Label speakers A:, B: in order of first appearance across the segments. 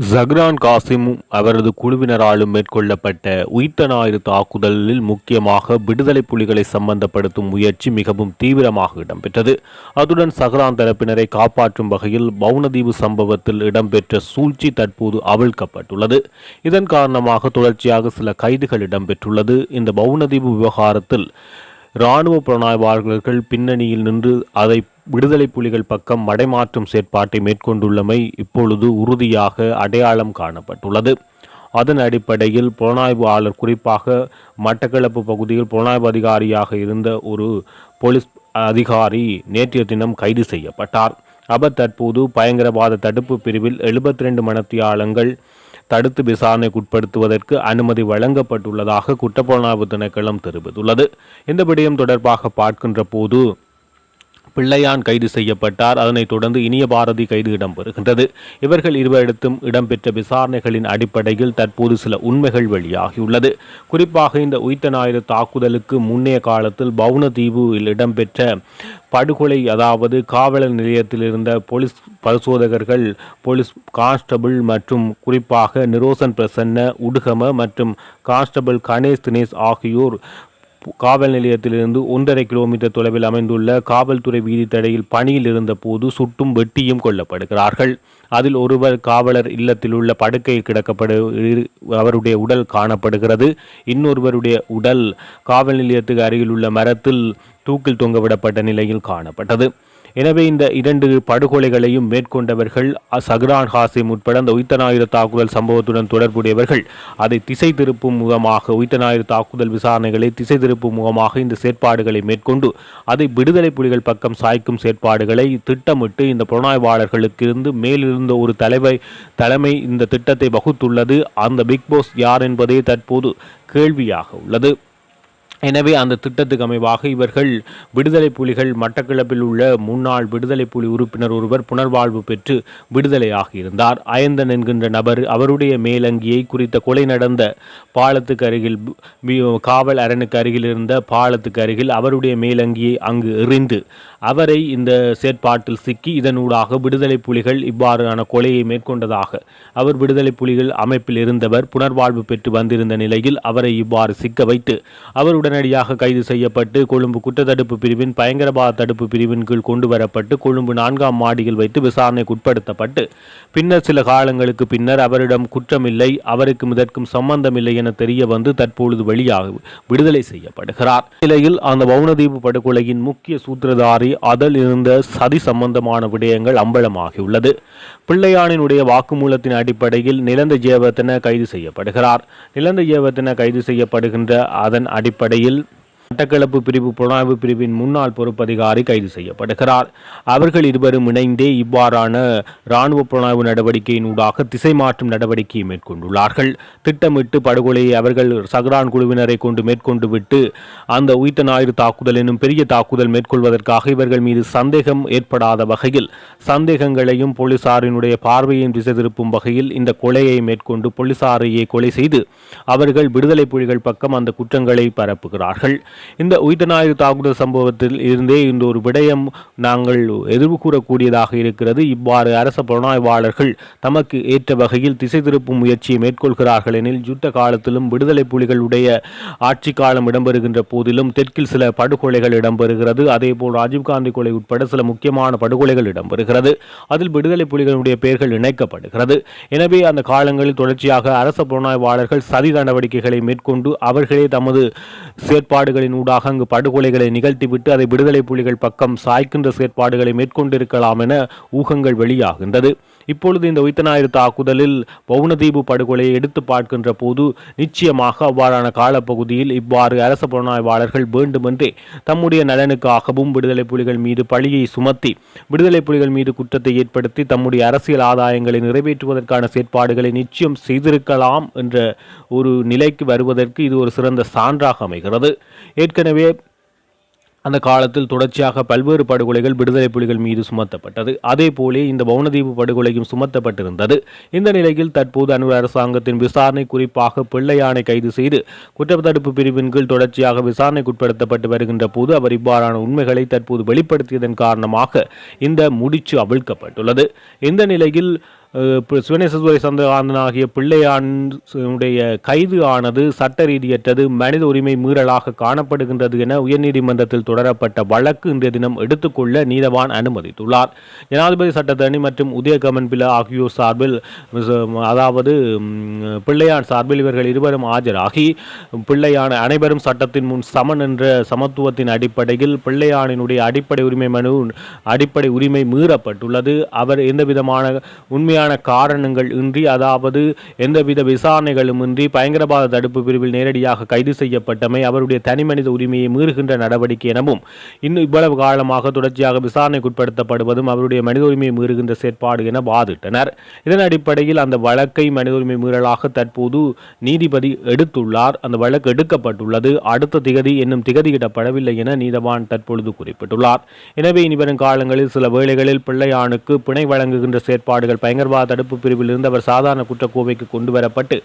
A: ஜஹ்ரான் காசிமும் அவரது குழுவினராலும் மேற்கொள்ளப்பட்ட உயிர்த்த ஞாயிறு தாக்குதலில் முக்கியமாக விடுதலை புலிகளை சம்பந்தப்படுத்தும் முயற்சி மிகவும் தீவிரமாக இடம்பெற்றது. அதுடன் சஹ்ரான் தரப்பினரை காப்பாற்றும் வகையில் பவுனதீவு சம்பவத்தில் இடம்பெற்ற சூழ்ச்சி தற்போது அவிழ்க்கப்பட்டுள்ளது. இதன் காரணமாக தொடர்ச்சியாக சில கைதுகள் இடம்பெற்றுள்ளது. இந்த பவுனதீவு விவகாரத்தில் இராணுவ புலனாய்வாளர்கள் பின்னணியில் நின்று அதை விடுதலை புலிகள் பக்கம் மடைமாற்றும் செயற்பாட்டை மேற்கொண்டுள்ளமை இப்பொழுது உறுதியாக அடையாளம் காணப்பட்டுள்ளது. அதன் அடிப்படையில் புலனாய்வாளர், குறிப்பாக மட்டக்களப்பு பகுதியில் புலனாய்வு அதிகாரியாக இருந்த ஒரு போலீஸ் அதிகாரி நேற்றைய தினம் கைது செய்யப்பட்டார். அவர் தற்போது பயங்கரவாத தடுப்பு பிரிவில் 72 மணத்தியாளங்கள் தடுத்து விசாரணைக்கு உட்படுத்துவதற்கு அனுமதி வழங்கப்பட்டுள்ளதாக குற்றப்புலனாய்வு திணைக்களம் தெரிவித்துள்ளது. இந்த விடயம் தொடர்பாக பார்க்கின்ற போது பிள்ளையான் கைது செய்யப்பட்டார். அதனைத் தொடர்ந்து இனிய பாரதி கைது இடம்பெறுகின்றது. இவர்கள் இருவரிடத்தும் இடம்பெற்ற விசாரணைகளின் அடிப்படையில் தற்போது சில உண்மைகள் வெளியாகியுள்ளது. குறிப்பாக இந்த உயிர்த்த ஞாயிறு தாக்குதலுக்கு முன்னைய காலத்தில் பவுனதீவில் இடம்பெற்ற படுகொலை, அதாவது காவலர் நிலையத்தில் இருந்த போலீஸ் பரிசோதகர்கள், போலீஸ் கான்ஸ்டபிள் மற்றும் குறிப்பாக நிரோசன் பிரசன்ன, உடுகம மற்றும் கான்ஸ்டபிள் கணேஷ் தினேஷ் ஆகியோர் காவல் நிலையத்திலிருந்து 1.5 கிலோமீட்டர் தொலைவில் அமைந்துள்ள காவல்துறை வீதித்தடையில் பணியில் இருந்த போது சுட்டும் வெட்டியும் கொல்லப்படுகிறார்கள். அதில் ஒருவர் காவலர் இல்லத்தில் உள்ள படுக்கையில் அவருடைய உடல் காணப்படுகிறது. இன்னொருவருடைய உடல் காவல் நிலையத்துக்கு அருகில் உள்ள மரத்தில் தூக்கில் தொங்கவிடப்பட்ட நிலையில் காணப்பட்டது. எனவே இந்த 2 படுகொலைகளையும் மேற்கொண்டவர்கள் சஹ்ரான் காசிம் உட்பட அந்த உயிர்த்த ஞாயிறு தாக்குதல் சம்பவத்துடன் தொடர்புடையவர்கள். அதை திசை திருப்பும் முகமாக, உயிர்த்த ஞாயிறு தாக்குதல் விசாரணைகளை திசை திருப்பும் முகமாக இந்த செயற்பாடுகளை மேற்கொண்டு அதை விடுதலை புலிகள் பக்கம் சாய்க்கும் செயற்பாடுகளை திட்டமிட்டு இந்த புலனாய்வாளர்களுக்கு இருந்து மேலிருந்த ஒரு தலைமை இந்த திட்டத்தை வகுத்துள்ளது. அந்த பிக் பாஸ் யார் என்பதே தற்போது கேள்வியாக உள்ளது. எனவே அந்த திட்டத்துக்கு அமைவாக இவர்கள் விடுதலை புலிகள் மட்டக்களப்பில் உள்ள முன்னாள் விடுதலை புலி உறுப்பினர் ஒருவர் புனர்வாழ்வு பெற்று விடுதலையாகி இருந்தார். அயந்தன் என்கின்ற நபர் அவருடைய மேலங்கியை குறித்த கொலை நடந்த பாலத்துக்கு அருகில், காவல் அரணுக்கு அருகில் இருந்த பாலத்துக்கு அருகில் அவருடைய மேலங்கியை அங்கு எறிந்து அவரை இந்த செயற்பாட்டில் சிக்கி இதனூடாக விடுதலை புலிகள் இவ்வாறான கொலையை மேற்கொண்டதாக அவர் விடுதலை புலிகள் அமைப்பில் இருந்தவர் புனர்வாழ்வு பெற்று வந்திருந்த நிலையில் அவரை இவ்வாறு சிக்க வைத்து அவர் உடனடியாக கைது செய்யப்பட்டு கொழும்பு குற்றத்தடுப்பு பிரிவின் பயங்கரவாத தடுப்பு பிரிவின் கீழ் கொண்டு வரப்பட்டு கொழும்பு 4ஆம் மாடியில் வைத்து விசாரணைக்கு உட்படுத்தப்பட்டு பின்னர் சில காலங்களுக்கு பின்னர் அவரிடம் குற்றமில்லை, அவருக்கும் இதற்கும் சம்பந்தமில்லை என தெரிய வந்து தற்பொழுது வெளியாக விடுதலை செய்யப்படுகிறார். நிலையில் அந்த பவுனதீவு படுகொலையின் முக்கிய சூத்திரதாரி அதில் இருந்த சதி சம்பந்தமான விடயங்கள் அம்பலமாகியுள்ளது. பிள்ளையானினுடைய வாக்குமூலத்தின் அடிப்படையில் நிலந்த ஜெயவர்தன கைது செய்யப்படுகிறார். நிலந்த ஜெயவர்தன கைது செய்யப்படுகின்ற அதன் அடிப்படையில் மட்டக்களப்பு பிரிவு புலனாய்வு பிரிவின் முன்னாள் பொறுப்பதிகாரி கைது செய்யப்படுகிறார். அவர்கள் இருவரும் இணைந்தே இவ்வாறான இராணுவ புலனாய்வு நடவடிக்கையினூடாக திசை மாற்றும் நடவடிக்கையை மேற்கொண்டுள்ளார்கள். திட்டமிட்டு படுகொலையை அவர்கள் சஹ்ரான் குழுவினரை கொண்டு மேற்கொண்டு விட்டு அந்த உயிர்த்த ஞாயிறு தாக்குதல் எனும் பெரிய தாக்குதல் மேற்கொள்வதற்காக இவர்கள் மீது சந்தேகம் ஏற்படாத வகையில், சந்தேகங்களையும் போலீசாரினுடைய பார்வையையும் திசை திருப்பும் வகையில் இந்த கொலையை மேற்கொண்டு போலீசாரையே கொலை செய்து அவர்கள் விடுதலை புலிகள் பக்கம் அந்த குற்றங்களை பரப்புகிறார்கள். இந்த உயிர்த்த ஞாயிறு தாக்குதல் சம்பவத்தில் இருந்தே இந்த ஒரு விடயம் நாங்கள் எதிர்வு கூறக்கூடியதாக இருக்கிறது. இவ்வாறு அரச புலனாய்வாளர்கள் தமக்கு ஏற்ற வகையில் திசை திருப்பும் முயற்சியை மேற்கொள்கிறார்கள் எனில் யுத்த காலத்திலும் விடுதலை புலிகளுடைய ஆட்சி காலம் இடம்பெறுகின்ற போதிலும் தெற்கில் சில படுகொலைகள் இடம்பெறுகிறது. அதேபோல் ராஜீவ்காந்தி கொலை உட்பட சில முக்கியமான படுகொலைகள் இடம்பெறுகிறது. அதில் விடுதலை புலிகளுடைய பெயர்கள் இணைக்கப்படுகிறது. எனவே அந்த காலங்களில் தொடர்ச்சியாக அரச புலனாய்வாளர்கள் சதி நடவடிக்கைகளை மேற்கொண்டு அவர்களே தமது செயற்பாடுகளின் ஊடாக அங்கு படுகொலைகளை நிகழ்த்திவிட்டு அதை விடுதலை புலிகள் பக்கம் சாய்க்கின்ற செயற்பாடுகளை மேற்கொண்டிருக்கலாம் என ஊகங்கள் வெளியாகின்றது. இப்பொழுது இந்த உயிர்த்த ஞாயிறு தாக்குதலில் பவுனதீவு படுகொலையை எடுத்து பார்க்கின்ற போது நிச்சயமாக அவ்வாறான காலப்பகுதியில் இவ்வாறு அரச புலனாய்வாளர்கள் வேண்டுமென்றே தம்முடைய நலனுக்காகவும் விடுதலை புலிகள் மீது பழியை சுமத்தி விடுதலை புலிகள் மீது குற்றத்தை ஏற்படுத்தி தம்முடைய அரசியல் ஆதாயங்களை நிறைவேற்றுவதற்கான செயற்பாடுகளை நிச்சயம் செய்திருக்கலாம் என்ற ஒரு நிலைக்கு வருவதற்கு இது ஒரு சிறந்த சான்றாக அமைகிறது. ஏற்கனவே அந்த காலத்தில் தொடர்ச்சியாக பல்வேறு படுகொலைகள் விடுதலை புலிகள் மீது சுமத்தப்பட்டது. அதே போலே இந்த பவுனதீவு படுகொலையும் சுமத்தப்பட்டிருந்தது. இந்த நிலையில் தற்போது அனுர் அரசாங்கத்தின் விசாரணை, குறிப்பாக பிள்ளையானை கைது செய்து குற்றத்தடுப்பு பிரிவின் கீழ் தொடர்ச்சியாக விசாரணைக்கு உட்படுத்தப்பட்டு வருகின்ற போது அவர் இவ்வாறான உண்மைகளை தற்போது வெளிப்படுத்தியதன் காரணமாக இந்த முடிச்சு அவிழ்க்கப்பட்டுள்ளது. இந்த நிலையில் சிவனேஸ்வரி சந்திரகாந்தன் ஆகிய பிள்ளையானுடைய கைது ஆனது சட்ட ரீதியற்றது, மனித உரிமை மீறலாக காணப்படுகின்றது என உயர்நீதிமன்றத்தில் தொடரப்பட்ட வழக்கு இன்றைய தினம் எடுத்துக்கொள்ள நீதவான் அனுமதித்துள்ளார். ஜனாதிபதி சட்டத்தரணி மற்றும் உதயகமன் பிள்ளை ஆகியோர் சார்பில், அதாவது பிள்ளையான் சார்பில் இவர்கள் இருவரும் ஆஜராகி, பிள்ளையான் அனைவரும் சட்டத்தின் முன் சமன் என்ற சமத்துவத்தின் அடிப்படையில் பிள்ளையானினுடைய அடிப்படை உரிமை மீறப்பட்டுள்ளது. அவர் எந்தவிதமான உண்மையான காரணங்கள் இன்றி, அதாவது எந்தவித விசாரணைகளும் இன்றி பயங்கரவாத தடுப்பு பிரிவில் நேரடியாக கைது செய்யப்பட்டமை அவருடைய தனிமனித உரிமையை மீறுகின்ற நடவடிக்கை எனவும், இன்னும் இவ்வளவு காலமாக தொடர்ச்சியாக விசாரணைக்குட்படுத்தப்படுவதும் அவருடைய மனித உரிமையை மீறுகின்ற செயற்பாடு என வாதிட்டனர். இதன் அடிப்படையில் அந்த வழக்கை மனித உரிமை மீறலாக தற்போது நீதிபதி எடுத்துள்ளார். அந்த வழக்கு எடுக்கப்பட்டுள்ளது. அடுத்த திகதி என்னும் திகதியிடப்படவில்லை என நீதவான் தற்பொழுது குறிப்பிட்டுள்ளார். எனவே இனிவரும் காலங்களில் சில வேளைகளில் பிள்ளையானுக்கு பிணை வழங்குகின்ற செயற்பாடுகள் பயங்கரவாத தடுப்பு பிரிவில் இருந்து அவர் சாதாரண குற்றக்கோவைக்கு கொண்டு வரப்பட்டு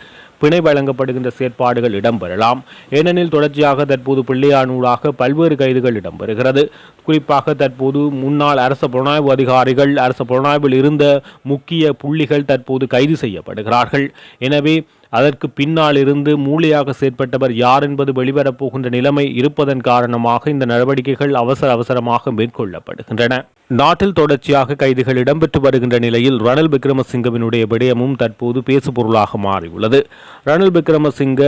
A: பிணை வழங்கப்படுகின்ற செயற்பாடுகள் இடம்பெறலாம். ஏனெனில் தொடர்ச்சியாக தற்போது பிள்ளையானூடாக பல்வேறு கைதுகள் இடம்பெறுகிறது. குறிப்பாக தற்போது முன்னாள் அரச புலனாய்வு அதிகாரிகள், அரச புலனாய்வில் இருந்த முக்கிய புள்ளிகள் தற்போது கைது செய்யப்படுகிறார்கள். எனவே அதற்கு பின்னால் இருந்து மூளையாக செயற்பட்டவர் யார் என்பது வெளிவரப்போகின்ற நிலைமை இருப்பதன் காரணமாக இந்த நடவடிக்கைகள் அவசரமாக மேற்கொள்ளப்படுகின்றன. நாட்டில் தொடர்ச்சியாக கைதுகள் இடம்பெற்று வருகின்ற நிலையில் ரணில் விக்ரமசிங்கவினுடைய விடயமும் தற்போது பேசுபொருளாக மாறியுள்ளது. ரணில் விக்ரமசிங்க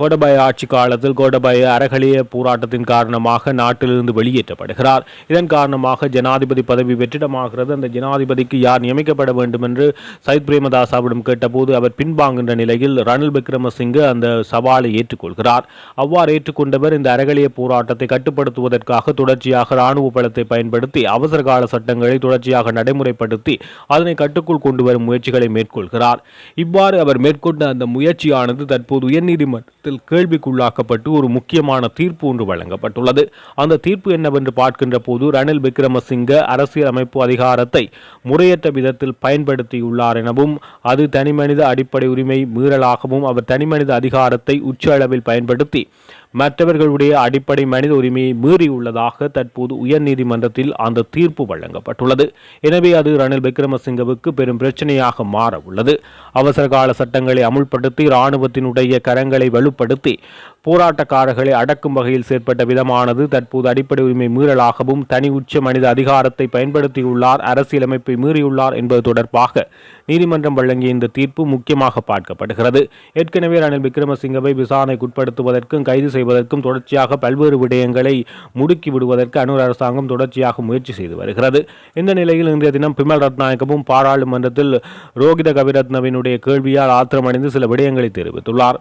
A: கோடபாய ஆட்சி காலத்தில் கோடபாய அறகலிய போராட்டத்தின் காரணமாக நாட்டிலிருந்து வெளியேற்றப்படுகிறார். இதன் காரணமாக ஜனாதிபதி பதவி வெற்றிடமாகிறது. அந்த ஜனாதிபதிக்கு யார் நியமிக்கப்பட வேண்டும் என்று சயித் பிரேமதாசாவிடம் கேட்டபோது அவர் பின்வாங்குகின்ற நிலையில் ரணில் விக்ரமசிங்க அந்த சவாலை ஏற்றுக்கொள்கிறார். அவ்வாறு ஏற்றுக்கொண்டவர் இந்த அறகலிய போராட்டத்தை கட்டுப்படுத்துவதற்காக தொடர்ச்சியாக இராணுவ பலத்தை பயன்படுத்தி அவசர கால சட்டங்களை தொடர்ச்சியாக நடைமுறைப்படுத்தி அதனை கட்டுக்குள் கொண்டு வரும் முயற்சிகளை மேற்கொள்கிறார். இவ்வாறு அவர் மேற்கொண்ட அந்த முயற்சியானது தற்போது உயர்நீதிமன்றத்தில் கேள்விக்குள்ளாக்கப்பட்டு ஒரு முக்கியமான தீர்ப்பு ஒன்று வழங்கப்பட்டுள்ளது. அந்த தீர்ப்பு என்னவென்று பார்க்கின்ற போது ரணில் விக்ரமசிங்க அரசியல் அமைப்பு அதிகாரத்தை முறையற்ற விதத்தில் பயன்படுத்தியுள்ளார் எனவும், அது தனிமனித அடிப்படை உரிமை மீறலாகவும், அவர் தனிமனித அதிகாரத்தை உச்ச அளவில் பயன்படுத்தி மற்றவர்களுடைய அடிப்படை மனித உரிமையை மீறியுள்ளதாக தற்போது உயர்நீதிமன்றத்தில் அந்த தீர்ப்பு வழங்கப்பட்டுள்ளது. எனவே அது ரணில் விக்ரமசிங்கவுக்கு பெரும் பிரச்சனையாக மாற உள்ளது. அவசர கால சட்டங்களை அமுல்படுத்தி இராணுவத்தினுடைய கரங்களை வலுப்படுத்தி போராட்டக்காரர்களை அடக்கும் வகையில் செயற்பட்ட விதமானது தற்போது அடிப்படை உரிமை மீறலாகவும், தனி உச்ச மனித அதிகாரத்தை பயன்படுத்தியுள்ளார், அரசியலமைப்பை மீறியுள்ளார் என்பது தொடர்பாக நீதிமன்றம் வழங்கிய இந்த தீர்ப்பு முக்கியமாக பார்க்கப்படுகிறது. ஏற்கனவே ரணில் விக்ரமசிங்கவை விசாரணைக்குட்படுத்துவதற்கும் கைது செய்வதற்கும் தொடர்ச்சியாக பல்வேறு விடயங்களை முடுக்கி விடுவதற்கு அனுர் அரசாங்கம் தொடர்ச்சியாக முயற்சி செய்து வருகிறது. இந்த நிலையில் இன்றைய தினம் பிமல் ரத்நாயக்கவும் பாராளுமன்றத்தில் ரோகித கவிரத்னவினுடைய கேள்வியால் ஆத்திரமடைந்து சில விடயங்களை தெரிவித்துள்ளார்.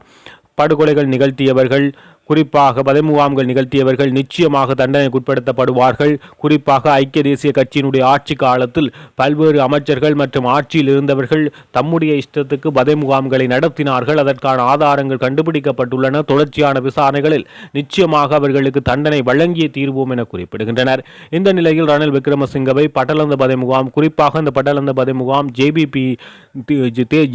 A: படுகொலைகள் நிகழ்த்தியவர்கள், குறிப்பாக வதை முகாம்கள் நிகழ்த்தியவர்கள் நிச்சயமாக தண்டனைக்குட்படுத்தப்படுவார்கள். குறிப்பாக ஐக்கிய தேசிய கட்சியினுடைய ஆட்சி காலத்தில் பல்வேறு அமைச்சர்கள் மற்றும் ஆட்சியில் இருந்தவர்கள் தம்முடைய இஷ்டத்துக்கு வதை முகாம்களை நடத்தினார்கள். அதற்கான ஆதாரங்கள் கண்டுபிடிக்கப்பட்டுள்ளன. தொடர்ச்சியான விசாரணைகளில் நிச்சயமாக அவர்களுக்கு தண்டனை வழங்கிய தீர்வோம் என குறிப்பிடுகின்றனர். இந்த நிலையில் ரணில் விக்ரமசிங்கவை பட்டலந்த வதை முகாம், குறிப்பாக இந்த பட்டலந்த வதை முகாம்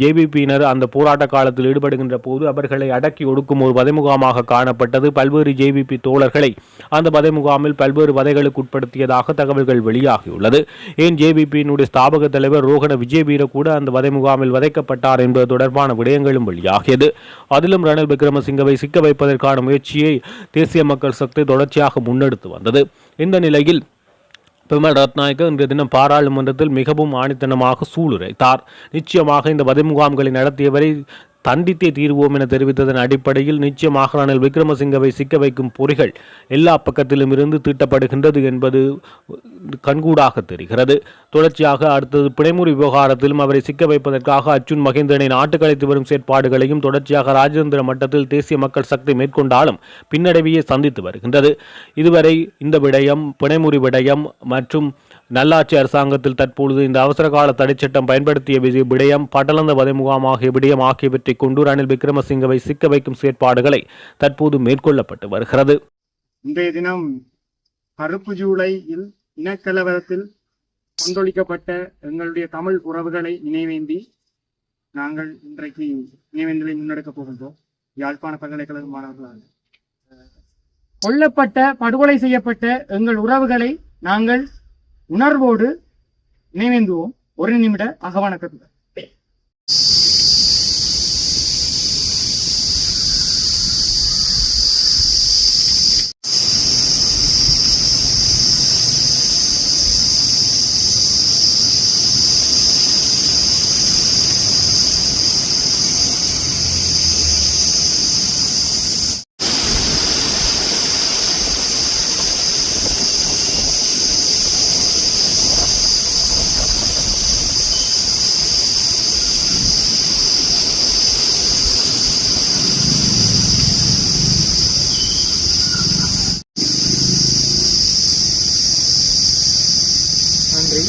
A: ஜேபிபியினர் அந்த போராட்ட காலத்தில் ஈடுபடுகின்ற போது அவர்களை அடக்கி ஒடுக்கும் ஒரு வதை முகாமாக காணப்பட்டது. பல்வேறு ஜேவிபி தோழர்களை அந்த வதை முகாமில் பல்வேறு வதைகளுக்கு உட்படுத்தியதாக தகவல்கள் வெளியாகியுள்ளது. ஏன் ஜேவிபியினுடைய ஸ்தாபக தலைவர் ரோகண விஜயவீர கூட அந்த வதை முகாமில் வதைக்கப்பட்டார் என்பது தொடர்பான விடயங்களும் வெளியாகியது. அதிலும் ரணில் விக்ரமசிங்கவை சிக்க வைப்பதற்கான முயற்சியை தேசிய மக்கள் சக்தி தொடர்ச்சியாக முன்னெடுத்து வந்தது. இந்த நிலையில் பிமல் ரத்நாயக்க இன்றைய தினம் பாராளுமன்றத்தில் மிகவும் ஆணித்தனமாக சூளுரைத்தார். நிச்சயமாக இந்த வதை முகாம்களை நடத்தியவரை தண்டித்தே தீர்வோம் என தெரிவித்ததன் அடிப்படையில் நிச்சயமாக ரணில் விக்ரமசிங்கவை சிக்க வைக்கும் பொறிகள் எல்லா பக்கத்திலும் இருந்து தீட்டப்படுகின்றது என்பது கண்கூடாக தெரிகிறது. தொடர்ச்சியாக அடுத்தது பிணைமுறி விவகாரத்திலும் அவரை சிக்க வைப்பதற்காக அர்ஜுன் மகேந்திரனை நாட்டு கலைத்து வரும் செயற்பாடுகளையும் தொடர்ச்சியாக ராஜேந்திர மட்டத்தில் தேசிய மக்கள் சக்தி மேற்கொண்டாலும் பின்னடைவையே சந்தித்து வருகின்றது. இதுவரை இந்த விடயம், பிணைமுறி விடயம் மற்றும் நல்லாட்சி அரசாங்கத்தில் தற்பொழுது இந்த அவசரகால தடைச்சட்டம் பயன்படுத்திய விடயம், பட்டலந்த வதை முகாம் ஆகிய விடயம் ஆகியவற்றை கொண்டு ரணில் விக்ரமசிங்கவை சிக்க வைக்கும் செயற்பாடுகளை தற்போது மேற்கொள்ளப்பட்டு வருகிறது.
B: இன்றைய தினம் கருப்பு ஜூலையில் இனக்கலவரத்தில் கொந்தளிக்கப்பட்ட எங்களுடைய தமிழ் உறவுகளை நினைவேந்தி நாங்கள் இன்றைக்கு நினைவேந்தலை முன்னெடுக்கப் போகின்றோம். யாழ்ப்பாண பல்கலைக்கழக மாணவர்களாக கொல்லப்பட்ட, படுகொலை செய்யப்பட்ட எங்கள் உறவுகளை நாங்கள் உணர்வோடு நினைவேந்துவோம். ஒரு நிமிட அகவணக்கத்துடன். நன்றி.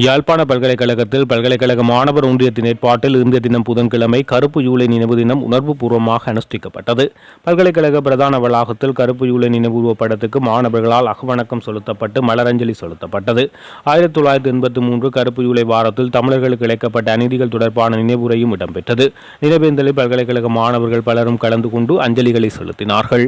A: யாழ்ப்பாண பல்கலைக்கழகத்தில் பல்கலைக்கழக மாணவர் ஒன்றியத்தின் ஏற்பாட்டில் இன்றைய தினம் புதன்கிழமை கருப்பு ஜூலை நினைவு தினம் உணர்வுபூர்வமாக அனுஷ்டிக்கப்பட்டது. பல்கலைக்கழக பிரதான வளாகத்தில் கருப்பு ஜூலை நினைவுருவ படத்துக்கு மாணவர்களால் அகவணக்கம் செலுத்தப்பட்டு மலரஞ்சலி செலுத்தப்பட்டது. 1983 கருப்பு ஜூலை வாரத்தில் தமிழர்களுக்கு இழைக்கப்பட்ட அநீதிகள் தொடர்பான நினைவுரையும் இடம்பெற்றது. நினைவேந்தலில் பல்கலைக்கழக மாணவர்கள் பலரும் கலந்து கொண்டு அஞ்சலிகளை செலுத்தினார்கள்.